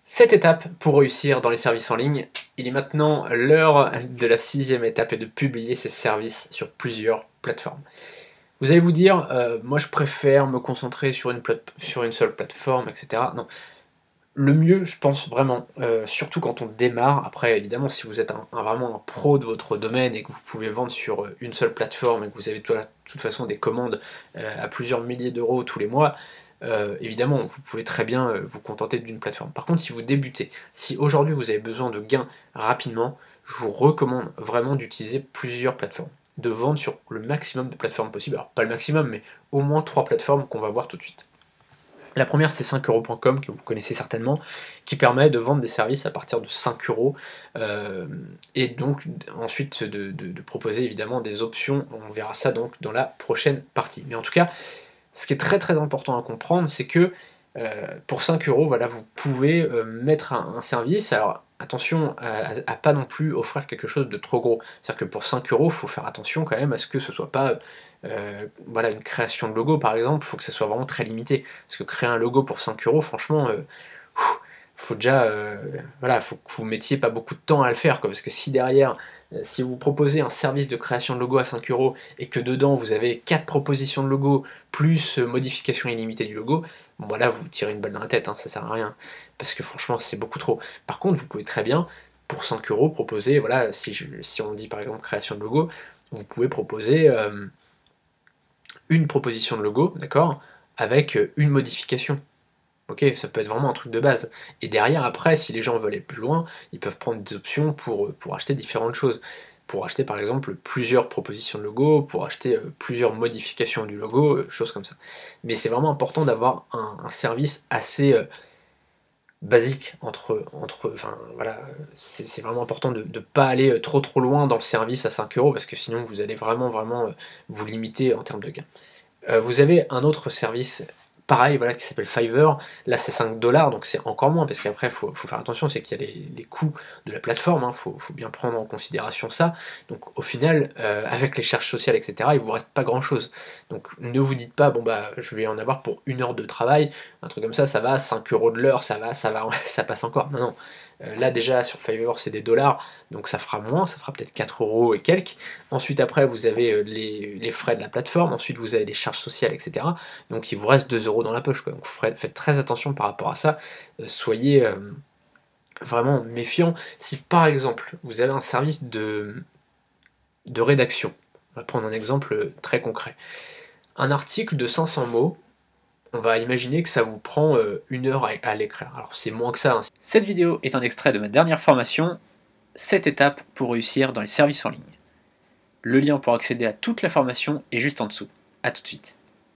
Cette étape pour réussir dans les services en ligne, il est maintenant l'heure de la 6e étape et de publier ces services sur plusieurs plateformes. Vous allez vous dire, moi je préfère me concentrer sur une seule plateforme, etc. Non, le mieux, je pense vraiment, surtout quand on démarre, après évidemment si vous êtes vraiment un pro de votre domaine et que vous pouvez vendre sur une seule plateforme et que vous avez de toute façon des commandes à plusieurs milliers d'euros tous les mois, évidemment vous pouvez très bien vous contenter d'une plateforme. Par contre si vous débutez, si aujourd'hui vous avez besoin de gains rapidement, je vous recommande vraiment d'utiliser plusieurs plateformes, de vendre sur le maximum de plateformes possibles, alors pas le maximum mais au moins 3 plateformes qu'on va voir tout de suite. La première, c'est 5euros.com, que vous connaissez certainement, qui permet de vendre des services à partir de 5 euros, et donc ensuite de proposer évidemment des options. On verra ça donc dans la prochaine partie. Mais en tout cas, ce qui est très très important à comprendre, c'est que pour 5 euros, voilà, vous pouvez mettre un service. Alors attention à pas non plus offrir quelque chose de trop gros. C'est-à-dire que pour 5 euros, il faut faire attention quand même à ce que ce soit pas voilà, une création de logo par exemple, il faut que ça soit vraiment très limité. Parce que créer un logo pour 5 euros, franchement, faut déjà, voilà, faut que vous mettiez pas beaucoup de temps à le faire, quoi, parce que si derrière, si vous proposez un service de création de logo à 5 euros et que dedans vous avez 4 propositions de logo plus modification illimitée du logo, bon voilà, vous tirez une balle dans la tête, hein, ça sert à rien, parce que franchement c'est beaucoup trop. Par contre, vous pouvez très bien, pour 5 euros, proposer, voilà, si on dit par exemple création de logo, vous pouvez proposer une proposition de logo, d'accord, avec une modification. Ok, ça peut être vraiment un truc de base. Et derrière, après, si les gens veulent aller plus loin, ils peuvent prendre des options pour acheter différentes choses. Pour acheter par exemple plusieurs propositions de logo, pour acheter plusieurs modifications du logo, choses comme ça. Mais c'est vraiment important d'avoir un service assez basique enfin voilà, c'est vraiment important de ne pas aller trop loin dans le service à 5 euros parce que sinon vous allez vraiment vous limiter en termes de gains. Vous avez un autre service pareil, voilà, qui s'appelle Fiverr. Là, c'est 5 $, donc c'est encore moins, parce qu'après, faut faire attention, c'est qu'il y a les coûts de la plateforme, hein, faut bien prendre en considération ça. Donc au final, avec les charges sociales, etc., il vous reste pas grand-chose. Donc ne vous dites pas, bon bah, je vais en avoir pour 1 heure de travail, un truc comme ça va, 5 euros de l'heure, ça va, ça passe encore. Non, non. Là déjà sur Fiverr c'est des dollars, donc ça fera moins, ça fera peut-être 4 euros et quelques. Ensuite après vous avez les frais de la plateforme, ensuite vous avez les charges sociales, etc. Donc il vous reste 2 euros dans la poche, quoi. Donc faites très attention par rapport à ça, soyez vraiment méfiants. Si par exemple vous avez un service de rédaction, on va prendre un exemple très concret. Un article de 500 mots, on va imaginer que ça vous prend 1 heure à l'écrire. Alors c'est moins que ça, hein. Cette vidéo est un extrait de ma dernière formation, 7 étapes pour réussir dans les services en ligne. Le lien pour accéder à toute la formation est juste en dessous. A tout de suite.